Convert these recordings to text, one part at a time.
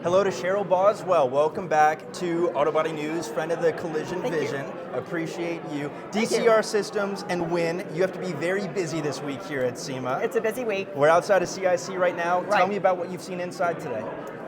Hello to Cheryl Boswell. Welcome back to Auto Body News, friend of the Collision Thank Vision. you. Appreciate you. Thank DCR you. Systems and Win. You have to be very busy this week here at SEMA. It's a busy week. We're outside of CIC right now. Right. Tell me about what you've seen inside today.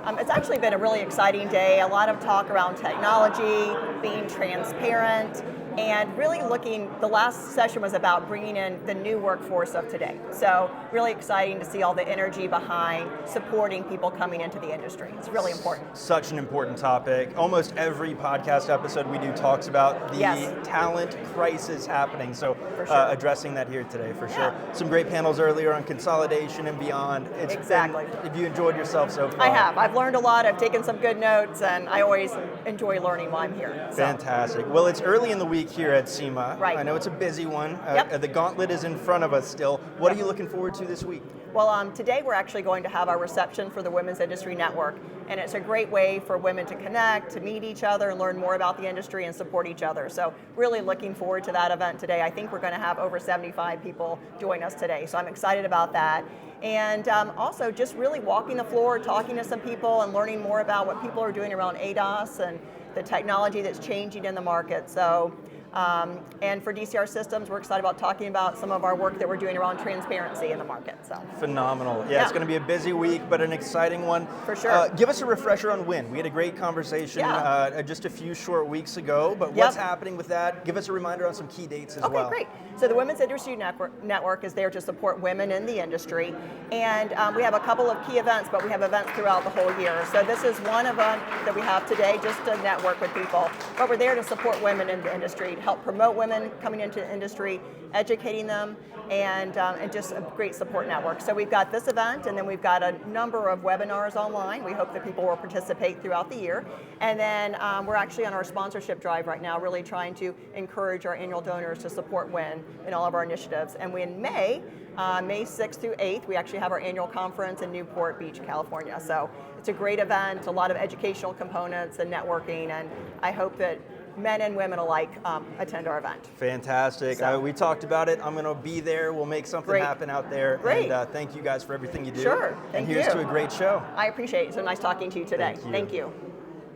It's actually been a really exciting day. A lot of talk around technology, being transparent, and really the last session was about bringing in the new workforce of today. So really exciting to see all the energy behind supporting people coming into the industry. It's really important. Such an important topic. Almost every podcast episode we do talks about the talent crisis happening. So For sure. addressing that here today for sure. Yeah. Some great panels earlier on consolidation and beyond. Exactly. Have you enjoyed yourself so far? I have. I've learned a lot. I've taken some good notes, and I always enjoy learning while I'm here. So. Fantastic. Well, it's early in the week here at SEMA. Right. I know it's a busy one. Yep. The gauntlet is in front of us still. What are you looking forward to this week? Well, today we're actually going to have our reception for the Women's Industry Network, and it's a great way for women to connect, to meet each other, and learn more about the industry and support each other. So really looking forward to that event today. I think we're going to have over 75 people join us today, so I'm excited about that. And also just really walking the floor, talking to some people, and learning more about what people are doing around ADAS and the technology that's changing in the market. So. And for DCR Systems, we're excited about talking about some of our work that we're doing around transparency in the market. So phenomenal. Yeah, it's going to be a busy week, but an exciting one. For sure. Give us a refresher on Win. We had a great conversation just a few short weeks ago, but what's happening with that? Give us a reminder on some key dates as well. Okay, great. So the Women's Industry Network is there to support women in the industry, and we have a couple of key events, but we have events throughout the whole year. So this is one event that we have today, just to network with people, but we're there to support women in the industry, help promote women coming into the industry, educating them, and just a great support network. So we've got this event, and then we've got a number of webinars online. We hope that people will participate throughout the year. And then we're actually on our sponsorship drive right now, really trying to encourage our annual donors to support WIN in all of our initiatives. And we in May 6th through 8th, we actually have our annual conference in Newport Beach, California. So it's a great event, a lot of educational components and networking, and I hope that men and women alike attend our event. Fantastic. So. We talked about it. I'm going to be there. We'll make something happen out there. Great. And thank you guys for everything you do. Sure. Thank you. And here's to a great show. I appreciate it. So nice talking to you today. Thank you. Thank you.